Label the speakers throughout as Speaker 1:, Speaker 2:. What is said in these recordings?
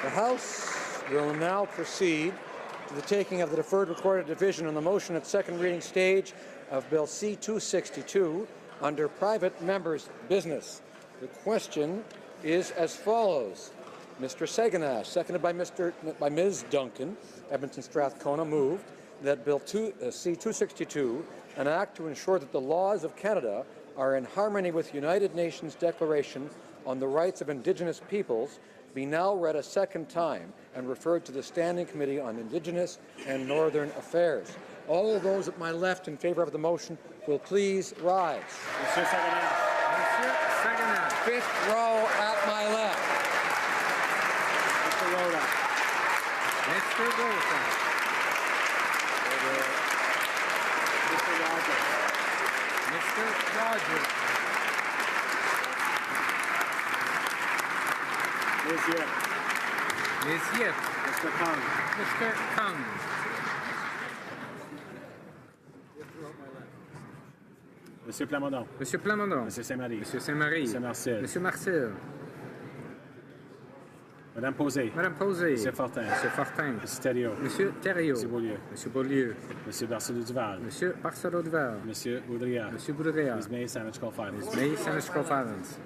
Speaker 1: The House will now proceed to the taking of the deferred recorded division on the motion at second reading stage of Bill C-262 under private members' business. The question is as follows. Mr. Saganash, seconded by Ms. Duncan, Edmonton Strathcona, moved that Bill C-262, an act to ensure that the laws of Canada are in harmony with the United Nations Declaration on the Rights of Indigenous Peoples, be now read a second time and referred to the Standing Committee on Indigenous and Northern Affairs. All of those at my left in favour of the motion will please rise.
Speaker 2: Monsieur Saganash.
Speaker 3: Monsieur Saganash.
Speaker 1: Fifth row at my left.
Speaker 2: Mr. Rhoda.
Speaker 3: Mr. Rhoda.
Speaker 2: Mr. Rogers.
Speaker 3: Mr. Rogers.
Speaker 2: Ms. Yip.
Speaker 3: Ms. Yip.
Speaker 2: Mr. Kung.
Speaker 3: Mr. Kung.
Speaker 2: Monsieur Plamondon.
Speaker 3: Monsieur Plamondon.
Speaker 2: Monsieur Saint-Marie.
Speaker 3: Monsieur Saint-Marie.
Speaker 2: Monsieur Marcel.
Speaker 3: Monsieur Marcel.
Speaker 2: Madame Posé.
Speaker 3: Madame Posé.
Speaker 2: Monsieur Fortin.
Speaker 3: Monsieur Fortin.
Speaker 2: Monsieur Thériault.
Speaker 3: Monsieur Thériault.
Speaker 2: Monsieur Beaulieu.
Speaker 3: Monsieur Beaulieu.
Speaker 2: Monsieur Barcelot-Duval.
Speaker 3: Monsieur Barcelot-Duval.
Speaker 2: Monsieur Boudria.
Speaker 3: Monsieur Boudria.
Speaker 2: Ms. May Sandwich-Colfidens.
Speaker 3: Ms. May Sandwich-Colfidens.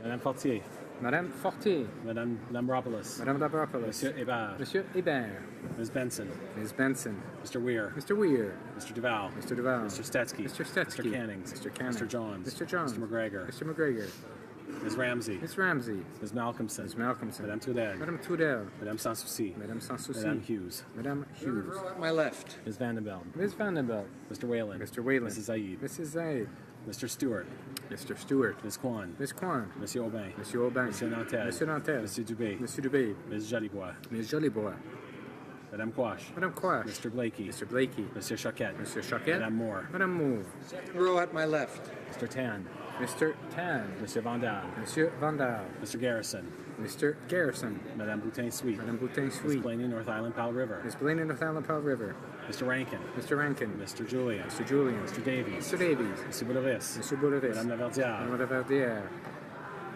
Speaker 2: Madame Fortier.
Speaker 3: Madame Fortier.
Speaker 2: Madame Lambropoulos.
Speaker 3: Madame Lambropoulos.
Speaker 2: Monsieur Hébert.
Speaker 3: Monsieur Hébert.
Speaker 2: Ms. Benson.
Speaker 3: Ms. Benson.
Speaker 2: Mr. Weir.
Speaker 3: Mr. Weir.
Speaker 2: Mr. Duval.
Speaker 3: Mr. Duval.
Speaker 2: Mr. Stetsky.
Speaker 3: Mr. Stetsky.
Speaker 2: Mr. Canning.
Speaker 3: Mr. Canning.
Speaker 2: Mr. Johns.
Speaker 3: Mr. Johns.
Speaker 2: Mr. McGregor.
Speaker 3: Mr. McGregor.
Speaker 2: Ms. Ramsey.
Speaker 3: Ms. Ramsey.
Speaker 2: Ms. Malcolmson.
Speaker 3: Ms. Malcolmson.
Speaker 2: Madame Trudel.
Speaker 3: Madame Trudel.
Speaker 2: Madame Sanssouci.
Speaker 3: Madame Sanssouci.
Speaker 2: Madame Hughes.
Speaker 3: Madame Hughes.
Speaker 1: At my left.
Speaker 2: Ms. Vandenbelt.
Speaker 3: Ms. Vandenbelt.
Speaker 2: Mr. Whalen.
Speaker 3: Mr. Whalen.
Speaker 2: Mrs. Zaid.
Speaker 3: Mrs. Zaid.
Speaker 2: Mr. Stewart.
Speaker 3: Mr. Stewart.
Speaker 2: Ms. Kwan.
Speaker 3: Ms. Kwan.
Speaker 2: Monsieur Aubin.
Speaker 3: Monsieur Aubin.
Speaker 2: Monsieur Nantel.
Speaker 3: Monsieur Nantel.
Speaker 2: Monsieur Dubé.
Speaker 3: Monsieur Dubé.
Speaker 2: Ms. Jolibois.
Speaker 3: Ms. Jolibois.
Speaker 2: Madame Quash.
Speaker 3: Madame Quash.
Speaker 2: Mr. Blakey.
Speaker 3: Mr. Blakey.
Speaker 2: Monsieur Choquette.
Speaker 3: Monsieur Choquette.
Speaker 2: Madame Moore.
Speaker 3: Madame Moore.
Speaker 1: Second row at my left.
Speaker 2: Mr. Tan.
Speaker 3: Mr. Tan.
Speaker 2: Monsieur Vandal.
Speaker 3: Monsieur Vandal.
Speaker 2: Mr. Garrison.
Speaker 3: Mr. Garrison.
Speaker 2: Madame Boutin-Sweet.
Speaker 3: Madame Boutin-Sweet.
Speaker 2: Ms. Blaney, North Island, Powell River.
Speaker 3: Ms. Blaney, North Island, Powell River.
Speaker 2: Mr. Rankin.
Speaker 3: Mr. Rankin.
Speaker 2: Mr. Julian.
Speaker 3: Mr. Julian.
Speaker 2: Mr. Davies.
Speaker 3: Mr. Davies.
Speaker 2: Monsieur Boulris.
Speaker 3: Monsieur Boulris.
Speaker 2: Madame Laverdière.
Speaker 3: Madame Laverdière.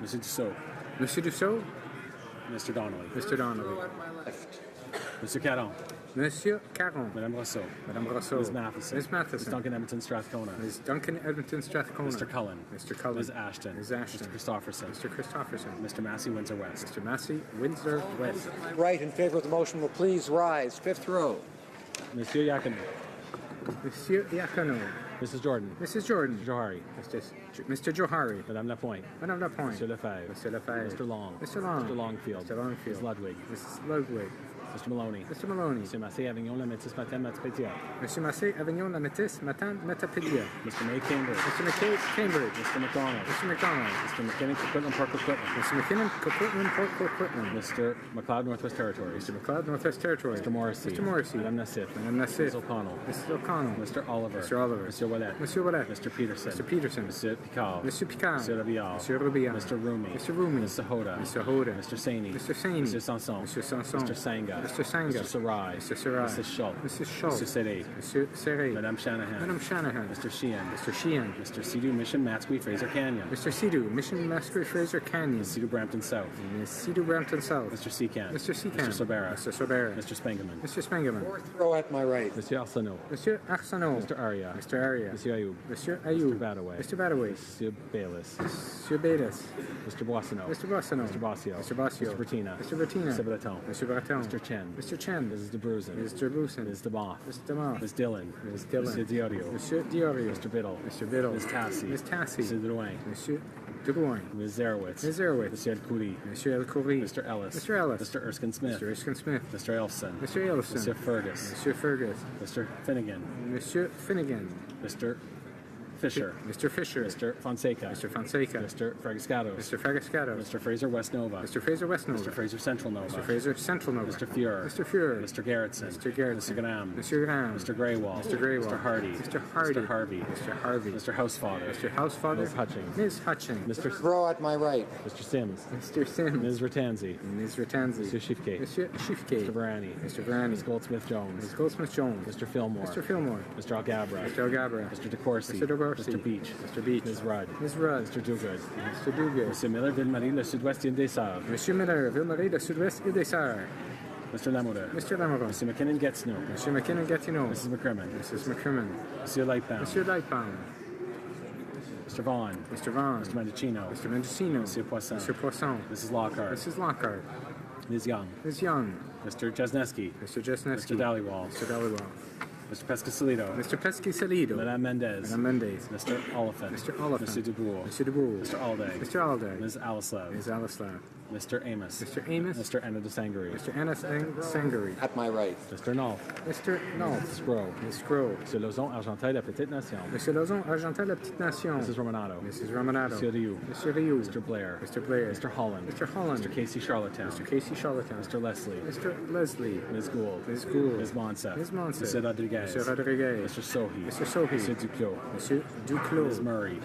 Speaker 2: Monsieur Dussault.
Speaker 3: Monsieur Dussault.
Speaker 2: Mr. Donnelly.
Speaker 3: Mr. Donnelly.
Speaker 1: At my left.
Speaker 2: Monsieur Caron.
Speaker 3: Monsieur Caron.
Speaker 2: Madame Rousseau.
Speaker 3: Madame Rousseau.
Speaker 2: Ms. Matheson.
Speaker 3: Ms. Matheson.
Speaker 2: Ms. Duncan Edmonton Strathcona.
Speaker 3: Ms. Duncan Edmonton Strathcona.
Speaker 2: Mr. Cullen.
Speaker 3: Mr. Cullen.
Speaker 2: Ms. Ashton.
Speaker 3: Ms. Ashton.
Speaker 2: Mr. Christopherson.
Speaker 3: Mr. Christopherson.
Speaker 2: Mr. Massey, Windsor West.
Speaker 3: Mr. Massey, Windsor West.
Speaker 1: My right in favour of the motion will please rise. Fifth row.
Speaker 2: Monsieur Yakino.
Speaker 3: Monsieur Iacono.
Speaker 2: Mrs. Jordan.
Speaker 3: Mrs. Jordan.
Speaker 2: Johari.
Speaker 3: Mr. Johari.
Speaker 2: Madame Lapointe.
Speaker 3: Madame Lapointe.
Speaker 2: Monsieur Lefebvre.
Speaker 3: Mr. Lefebvre.
Speaker 2: Mr. Long.
Speaker 3: Mr. Long.
Speaker 2: Mr. Longfield.
Speaker 3: Mr. Longfield.
Speaker 2: Ms. Ludwig.
Speaker 3: Mrs. Ludwig.
Speaker 2: Mr. Maloney.
Speaker 3: Mr. Maloney.
Speaker 2: Monsieur Massey, Avignon, La Métis, Matin, Matapédia.
Speaker 3: Monsieur Massey, Avignon, La Métis, Matan, Metapedia.
Speaker 2: Mr. May, Cambridge.
Speaker 3: Mr. McKay, Cambridge.
Speaker 2: Mr. McDonald.
Speaker 3: Mr. McDonald.
Speaker 2: Mr. McKinnon, Coquitlam, Park Coquitlam.
Speaker 3: Mr. McKinnon, Coquitlam, Port Coquitlam.
Speaker 2: Mr. McLeod, Northwest Territories.
Speaker 3: Mr. McLeod, Northwest Territories.
Speaker 2: Mr. Morrissey.
Speaker 3: Mr. Morrissey.
Speaker 2: Madame Nassif.
Speaker 3: Madame Nassif.
Speaker 2: Mrs. O'Connell.
Speaker 3: Mrs. O'Connell.
Speaker 2: Mr. Oliver.
Speaker 3: Mr. Oliver.
Speaker 2: Monsieur Ouellet.
Speaker 3: Monsieur Ouellet.
Speaker 2: Mr. Peterson.
Speaker 3: Mr. Peterson.
Speaker 2: Monsieur Picard.
Speaker 3: Monsieur Picard.
Speaker 2: Monsieur Rabial.
Speaker 3: Monsieur Rabial.
Speaker 2: Mr. Rumi.
Speaker 3: Mr. Rumi.
Speaker 2: Mr. Hoda.
Speaker 3: Mr. Hoda.
Speaker 2: Mr. Saini.
Speaker 3: Mr. Saini.
Speaker 2: Mr. Sanson.
Speaker 3: Mr. Sanson.
Speaker 2: Mr. Sanga.
Speaker 3: Mr. Sanga.
Speaker 2: Mr. Sarai.
Speaker 3: Mr. Sarai.
Speaker 2: Mrs. Schultz.
Speaker 3: Mrs. Schultz.
Speaker 2: Mr. Serret.
Speaker 3: Monsieur Serret.
Speaker 2: Madame Shanahan.
Speaker 3: Madame Shanahan.
Speaker 2: Mr. Sheehan.
Speaker 3: Mr. Sheehan.
Speaker 2: Mr. Sidhu, Mission, Matsqui, Fraser Canyon.
Speaker 3: Mr. Sidhu, Mission Masquerade Fraser Canyon.
Speaker 2: Sidhu, Brampton South.
Speaker 3: Ms. Sidhu Brampton South.
Speaker 2: Mr. Secan.
Speaker 3: Mr. Secan.
Speaker 2: Mr. Sobera.
Speaker 3: Mr. Sobera.
Speaker 2: Mr. Spengeman.
Speaker 3: Mr. Spengeman.
Speaker 1: Fourth row at my right.
Speaker 2: Monsieur Arsenault.
Speaker 3: Monsieur Arsenault.
Speaker 2: Mr. Aria.
Speaker 3: Mr. Aria.
Speaker 2: Monsieur Ayoub.
Speaker 3: Monsieur Ayoub.
Speaker 2: Mr. Badaway.
Speaker 3: Mr. Badaway.
Speaker 2: Monsieur Bayless.
Speaker 3: Monsieur Bedas.
Speaker 2: Mr. Boissonneau.
Speaker 3: Mr. Boissonneau.
Speaker 2: Mr. Bossio.
Speaker 3: Mr. Bossio.
Speaker 2: Mr. Bertina.
Speaker 3: Mr. Bertina.
Speaker 2: Mr. Breton.
Speaker 3: Mr. Breton.
Speaker 2: Mr. Chen.
Speaker 3: Mr. Chen.
Speaker 2: Mrs. De Bruzen.
Speaker 3: Mr. Brusen.
Speaker 2: Ms. DeMoff.
Speaker 3: Mr. Demar.
Speaker 2: Ms. Dillon.
Speaker 3: Ms. Dillon.
Speaker 2: Monsieur Diorio.
Speaker 3: Monsieur Diorio.
Speaker 2: Mr. Biddle.
Speaker 3: Mr. Biddle.
Speaker 2: Ms. Tassi.
Speaker 3: Ms. Tassi.
Speaker 2: Monsieur Drouin.
Speaker 3: Monsieur Drouin.
Speaker 2: Ms. Zerowitz.
Speaker 3: Ms. Zerowitz.
Speaker 2: Monsieur El Khoury.
Speaker 3: Monsieur El Khoury.
Speaker 2: Mr. Ellis.
Speaker 3: Mr. Ellis.
Speaker 2: Mr. Erskine Smith.
Speaker 3: Mr. Erskine Smith.
Speaker 2: Mr. Elfson.
Speaker 3: Mr. Elson.
Speaker 2: Monsieur Fergus.
Speaker 3: Monsieur Fergus.
Speaker 2: Mr. Finnegan.
Speaker 3: Monsieur Finnegan.
Speaker 2: Mr. Fisher.
Speaker 3: Mr. Fisher.
Speaker 2: Mr. Fonseca.
Speaker 3: Mr. Fonseca.
Speaker 2: Mr. Fragascatos.
Speaker 3: Mr. Fragascato.
Speaker 2: Mr. Fraser West Nova.
Speaker 3: Mr. Fraser West Nova.
Speaker 2: Mr. Fraser Central Nova.
Speaker 3: Mr. Fraser Central Nova.
Speaker 2: Mr. Fuhrer.
Speaker 3: Mr. Fuhrer.
Speaker 2: Mr. Gerritsen.
Speaker 3: Mr. Gerritsen.
Speaker 2: Mr. Graham.
Speaker 3: Mr. Graham.
Speaker 2: Mr. Greywall.
Speaker 3: Mr. Greywall.
Speaker 2: Mr. Hardy.
Speaker 3: Mr. Hardy.
Speaker 2: Mr. Harvey.
Speaker 3: Mr. Harvey.
Speaker 2: Mr. Housefather.
Speaker 3: Mr. Housefather.
Speaker 2: Ms. Hutchings.
Speaker 3: Ms. Hutchings.
Speaker 2: Mr.
Speaker 1: Row at my right.
Speaker 2: Mr. Sims.
Speaker 3: Mr. Sims.
Speaker 2: Ms. Ratanzi.
Speaker 3: Ms. Ratanzi.
Speaker 2: Monsieur Shifke.
Speaker 3: Monsieur Shifke.
Speaker 2: Mr. Varani.
Speaker 3: Mr. Varani.
Speaker 2: Ms. Goldsmith-Jones.
Speaker 3: Ms. Goldsmith-Jones.
Speaker 2: Mr. Fillmore.
Speaker 3: Mr. Fillmore.
Speaker 2: Mr. Algabra.
Speaker 3: Mr. Algabra.
Speaker 2: Mr. DeCourcy.
Speaker 3: Mr. Dorsey.
Speaker 2: Mr. Beach.
Speaker 3: Mr. Beach.
Speaker 2: Ms. Rudd.
Speaker 3: Ms. Rudd.
Speaker 2: Mr. Dogood.
Speaker 3: Mr. Duguid.
Speaker 2: Monsieur Miller, Ville-Marie, le sud-ouest et des Sœurs.
Speaker 3: Monsieur Miller, Ville-Marie, le sud-ouest et des Sœurs.
Speaker 2: Mr. Lamoureux.
Speaker 3: Mr. Lamoureux.
Speaker 2: Monsieur McKinnon, Gatineau.
Speaker 3: Monsieur McKinnon-Gatineau.
Speaker 2: Mrs. McCrimmon.
Speaker 3: Mrs. McCrimmon.
Speaker 2: Monsieur Lightbound.
Speaker 3: Monsieur Lightbound.
Speaker 2: Mr. Vaughan.
Speaker 3: Mr. Vaughan.
Speaker 2: Mr. Mendocino.
Speaker 3: Mr. Mendocino.
Speaker 2: Monsieur Poisson.
Speaker 3: Mr. Poisson.
Speaker 2: Mrs. Lockhart.
Speaker 3: Mrs. Lockhart.
Speaker 2: Ms. Young.
Speaker 3: Ms. Young.
Speaker 2: Mr. Jesneski.
Speaker 3: Mr. Jesneski.
Speaker 2: Mr. Dhaliwal.
Speaker 3: Mr. Dhaliwal.
Speaker 2: Mr. Pescasolido.
Speaker 3: Mr. Pesky-Salido.
Speaker 2: Madame Mendez.
Speaker 3: Madame Mendez.
Speaker 2: Mr. Oliphant.
Speaker 3: Mr. Oliphant.
Speaker 2: Monsieur Dubourg.
Speaker 3: Monsieur Dubourg.
Speaker 2: Mr. Alday.
Speaker 3: Mr. Alday.
Speaker 2: Ms. Alislav.
Speaker 3: Ms. Alislav.
Speaker 2: Mr. Amos.
Speaker 3: Mr. Amos.
Speaker 2: Mr. Anna de Sangari.
Speaker 3: Mr. Anna Sangari.
Speaker 1: At my right.
Speaker 2: Mr. Nolf.
Speaker 3: Mr. Knowles.
Speaker 2: Scroll.
Speaker 3: Ms. Crow.
Speaker 2: Monsieur Lozon, Argenteuil, la Petite Nation.
Speaker 3: Monsieur Lozon, Argentin, la Petite Nation.
Speaker 2: Mrs. Romanato.
Speaker 3: Mrs. Romanato.
Speaker 2: Monsieur Rioux.
Speaker 3: Monsieur Rioux.
Speaker 2: Mr. Blair.
Speaker 3: Mr. Blair.
Speaker 2: Mr. Holland.
Speaker 3: Mr. Holland.
Speaker 2: Mr. Casey Charlottetown.
Speaker 3: Mr. Casey Charlottetown.
Speaker 2: Mr. Leslie.
Speaker 3: Mr. Leslie.
Speaker 2: Ms. Gould.
Speaker 3: Ms. Gould.
Speaker 2: Ms. Monsef.
Speaker 3: Ms. Monsef.
Speaker 2: Mr. Rodriguez.
Speaker 3: Mr. Rodriguez.
Speaker 2: Mr. Sohi.
Speaker 3: Mr. Sohi.
Speaker 2: Mr. Duclos.
Speaker 3: Monsieur Duclos.
Speaker 2: Ms. Murray.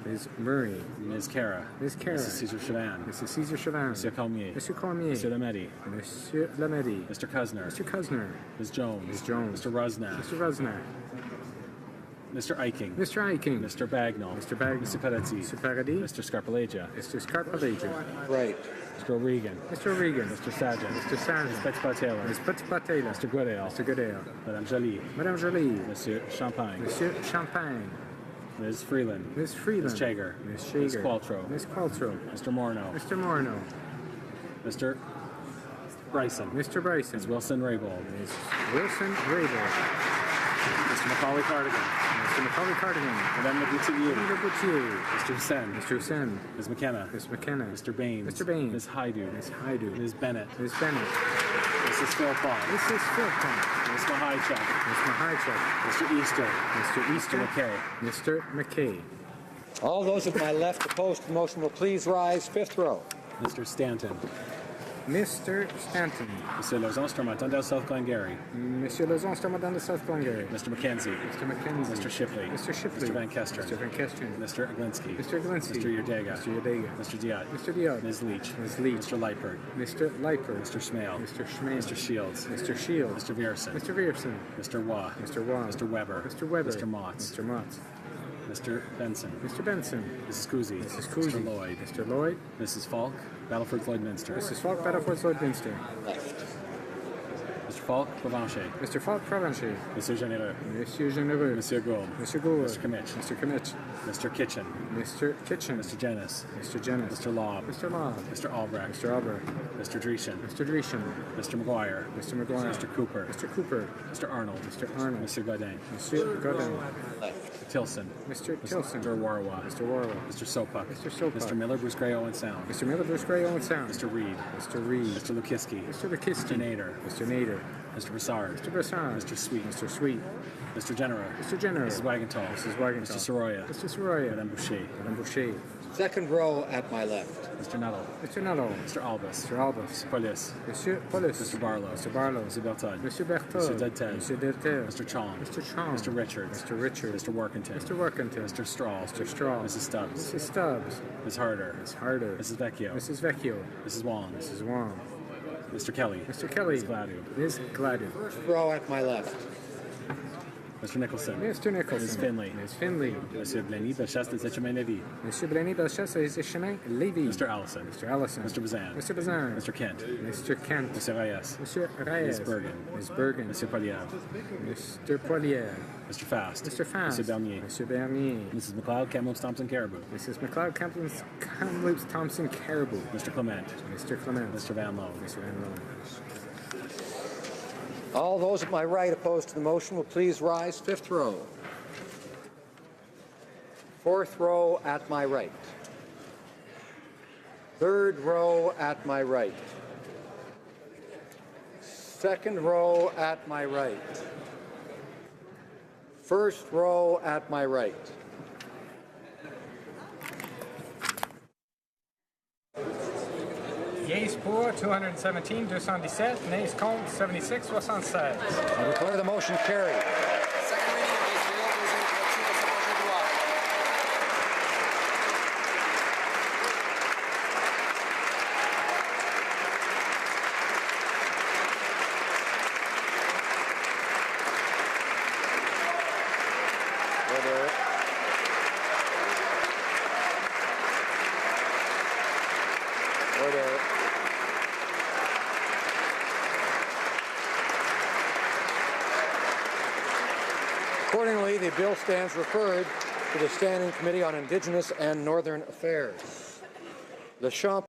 Speaker 3: Ms. Murray.
Speaker 2: Ms. Cara.
Speaker 3: Ms. Cara.
Speaker 2: Mrs. Caesar Chavan.
Speaker 3: Mrs. Caesar Chavan.
Speaker 2: Monsieur Cormier.
Speaker 3: Monsieur Cormier.
Speaker 2: Monsieur Lemedy.
Speaker 3: Monsieur Lamedy.
Speaker 2: Mr. Cusner.
Speaker 3: Mr. Cusner.
Speaker 2: Ms. Jones.
Speaker 3: Ms. Jones.
Speaker 2: Mr. Rusnak.
Speaker 3: Mr. Rusnak.
Speaker 2: Mr. Eiking.
Speaker 3: Mr. Eiking.
Speaker 2: Mr. Bagnall.
Speaker 3: Mr. Bagnall.
Speaker 2: Mr. Peretti.
Speaker 3: Mr. Paradis.
Speaker 2: Mr. Scarpalegia.
Speaker 3: Mr. Scarpalegia.
Speaker 1: Right.
Speaker 2: Mr. O'Regan.
Speaker 3: Mr. O'Regan.
Speaker 2: Mr. Sargent.
Speaker 3: Mr. Sargent.
Speaker 2: Ms. Petitpas-Taylor.
Speaker 3: Ms. Petitpas-Taylor.
Speaker 2: Mr. Goodale.
Speaker 3: Mr. Goodale.
Speaker 2: Madame Jolie.
Speaker 3: Madame Jolie.
Speaker 2: Monsieur Champagne.
Speaker 3: Monsieur Champagne.
Speaker 2: Ms. Freeland.
Speaker 3: Ms. Freeland.
Speaker 2: Ms. Chager.
Speaker 3: Ms. Chager.
Speaker 2: Ms. Qualtrough.
Speaker 3: Ms. Qualtrough.
Speaker 2: Mr. Morneau.
Speaker 3: Mr. Morneau.
Speaker 2: Mr. Bryson.
Speaker 3: Mr. Bryson.
Speaker 2: Ms. Wilson Raybould.
Speaker 3: Ms. Wilson Raybould.
Speaker 2: Mr. Macaulay Cardigan.
Speaker 3: Mr. Macaulay Cardigan.
Speaker 2: Madame Leboutillier.
Speaker 3: Mr. Boutier.
Speaker 2: Mr. Sen.
Speaker 3: Mr. Sen.
Speaker 2: Ms. McKenna.
Speaker 3: Ms. McKenna.
Speaker 2: Mr. Baines.
Speaker 3: Mr. Baines.
Speaker 2: Ms. Haidu.
Speaker 3: Ms. Haidu.
Speaker 2: Ms. Bennett.
Speaker 3: Ms. Bennett.
Speaker 2: Mrs. Philpott.
Speaker 3: Mrs. Philpott.
Speaker 2: Ms. Mahaichuk.
Speaker 3: Ms. Mahaichuk.
Speaker 2: Mr. Easter.
Speaker 3: Mr. Easter.
Speaker 2: Mr. McKay.
Speaker 3: Mr. McKay.
Speaker 1: All those at my left opposed to the motion will please rise. Fifth row.
Speaker 2: Mr. Stanton.
Speaker 3: Mr. Stanton.
Speaker 2: Monsieur Lozon, Stormont, South Glengarry.
Speaker 3: Monsieur Lozon, Stormont de South Glengarry.
Speaker 2: Mr. McKenzie.
Speaker 3: Mr. McKenzie.
Speaker 2: Mr. Shipley.
Speaker 3: Mr. Shipley.
Speaker 2: Mr. Van Kesteren.
Speaker 3: Mr. Van Kesteren.
Speaker 2: Mr. Aglinsky.
Speaker 3: Mr. Aglinsky.
Speaker 2: Mr. Yerdega.
Speaker 3: Mr. Yerdega.
Speaker 2: Mr. Diot.
Speaker 3: Mr. Diot.
Speaker 2: Ms. Leach.
Speaker 3: Ms. Leach.
Speaker 2: Mr. Leipert.
Speaker 3: Mr. Leiper.
Speaker 2: Mr. Schmale.
Speaker 3: Mr. Schmale.
Speaker 2: Mr. Shields.
Speaker 3: Mr. Shields.
Speaker 2: Mr. Vierson.
Speaker 3: Mr. Vierson.
Speaker 2: Mr. Waugh.
Speaker 3: Mr. Waugh.
Speaker 2: Mr. Weber.
Speaker 3: Mr. Weber.
Speaker 2: Mr. Motts.
Speaker 3: Mr. Motts.
Speaker 2: Mr. Benson.
Speaker 3: Mr. Benson.
Speaker 2: Mrs. Cousy.
Speaker 3: Mrs. Cousy.
Speaker 2: Mr. Lloyd.
Speaker 3: Mr. Lloyd.
Speaker 2: Mrs. Falk. Battleford Floydminster.
Speaker 3: Mrs. Falk, Battleford Lloydminster.
Speaker 1: Left.
Speaker 2: Mr. Falk. Provencher.
Speaker 3: Mr. Falk, Provencher.
Speaker 2: Monsieur Généreux.
Speaker 3: Monsieur Généreux.
Speaker 2: Monsieur Gould.
Speaker 3: Monsieur Gould.
Speaker 2: Mr. Kimmich.
Speaker 3: Mr. Kimmich.
Speaker 2: Mr. Kitchen.
Speaker 3: Mr. Kitchen.
Speaker 2: Mr. Jennis.
Speaker 3: Mr. Jennis.
Speaker 2: Mr. Lobb.
Speaker 3: Mr. Lobb.
Speaker 2: Mr. Albrecht.
Speaker 3: Mr. Albert.
Speaker 2: Mr. Dreeshen.
Speaker 3: Mr. Dreeshen.
Speaker 2: Mr. McGuire.
Speaker 3: Mr. McGuire.
Speaker 2: Mr. Cooper.
Speaker 3: Mr. Cooper.
Speaker 2: Mr. Arnold.
Speaker 3: Mr. Arnold.
Speaker 2: Mr. Godin.
Speaker 3: Monsieur Godin.
Speaker 1: Left.
Speaker 2: Tilson.
Speaker 3: Mr. Tilson.
Speaker 2: Mr. Warwa.
Speaker 3: Mr. Warwick.
Speaker 2: Mr. Sopuck.
Speaker 3: Mr. Sopuck.
Speaker 2: Mr. Miller, Bruce Gray, Owen Sound.
Speaker 3: Mr. Miller, Bruce Gray, Owen Sound.
Speaker 2: Mr. Reed.
Speaker 3: Mr. Reed.
Speaker 2: Mr. Lukiski.
Speaker 3: Mr. Lukiski.
Speaker 2: Mr. Nader.
Speaker 3: Mr. Nader.
Speaker 2: Mr. Broussard.
Speaker 3: Mr. Broussard.
Speaker 2: Mr. Sweet.
Speaker 3: Mr. Sweet.
Speaker 2: Mr. General.
Speaker 3: Mr. General.
Speaker 2: Mrs. Wagenthal.
Speaker 3: Mrs. Wagenthal.
Speaker 2: Mr. Soroya.
Speaker 3: Mr. Soroya.
Speaker 2: Madame Boucher.
Speaker 3: Madame Boucher.
Speaker 1: Second row at my left.
Speaker 2: Mr. Nuttall.
Speaker 3: Mr. Nuttall.
Speaker 2: Mr. Albus.
Speaker 3: Mr. Albus.
Speaker 2: Mr. Police.
Speaker 3: Monsieur Paulus.
Speaker 2: Mr. Barlow.
Speaker 3: Mr. Barlow.
Speaker 2: Mr. Beltod.
Speaker 3: Mr. Berthaud.
Speaker 2: Mr. Deltel.
Speaker 3: Mr. Deltel.
Speaker 2: Mr. Chong.
Speaker 3: Mr. Chong.
Speaker 2: Mr. Richards.
Speaker 3: Mr. Richards.
Speaker 2: Mr. Workington.
Speaker 3: Mr. Workington.
Speaker 2: Mr. Straw.
Speaker 3: Mr. Straw.
Speaker 2: Mrs. Stubbs.
Speaker 3: Mrs. Stubbs.
Speaker 2: Ms. Harder.
Speaker 3: Ms. Harder.
Speaker 2: Mrs. Vecchio.
Speaker 3: Mrs. Vecchio.
Speaker 2: Mrs. Wong.
Speaker 3: Mrs. Wong.
Speaker 2: Mr. Kelly.
Speaker 3: Mr. Kelly.
Speaker 2: Ms. Gladu.
Speaker 3: Ms. Gladu.
Speaker 1: First row at my left.
Speaker 2: Mr. Nicholson.
Speaker 3: Mr. Nicholson.
Speaker 2: Ms. Finley.
Speaker 3: Ms. Finley.
Speaker 2: Monsieur Blenny, Bellechasse de Saint-Germain-Lévis.
Speaker 3: Monsieur Blenny Bellechasse et Chemin Lévy.
Speaker 2: Mr. Allison.
Speaker 3: Mr. Allison.
Speaker 2: Mr. Bazin.
Speaker 3: Mr. Bazin.
Speaker 2: Mr. Kent.
Speaker 3: Mr. Kent.
Speaker 2: Mr. Reyes.
Speaker 3: Monsieur Reyes.
Speaker 2: Ms. Bergen.
Speaker 3: Ms. Bergen.
Speaker 2: Monsieur Poliev.
Speaker 3: Mr. Poilier.
Speaker 2: Mr. Fast.
Speaker 3: Mr. Fast.
Speaker 2: Monsieur Bernier.
Speaker 3: Monsieur Bernier.
Speaker 2: Mrs. McLeod, Kamloops, Thompson, Caribou.
Speaker 3: Mrs. McLeod, Kamloops, Thompson, Caribou.
Speaker 2: Mr. Clement.
Speaker 3: Mr. Clement.
Speaker 2: Mr. Van Lowe.
Speaker 3: Mr. Van Lowe.
Speaker 1: All those at my right opposed to the motion will please rise. Fifth row. Fourth row at my right. Third row at my right. Second row at my right. First row at my right.
Speaker 3: Yeas pour 217, 217, nays contre 76, 76.
Speaker 1: I declare the motion carried.
Speaker 4: Second reading of this bill is in direction de ce projet de loi.
Speaker 1: Order. Accordingly, the bill stands referred to the Standing Committee on Indigenous and Northern Affairs. The Champ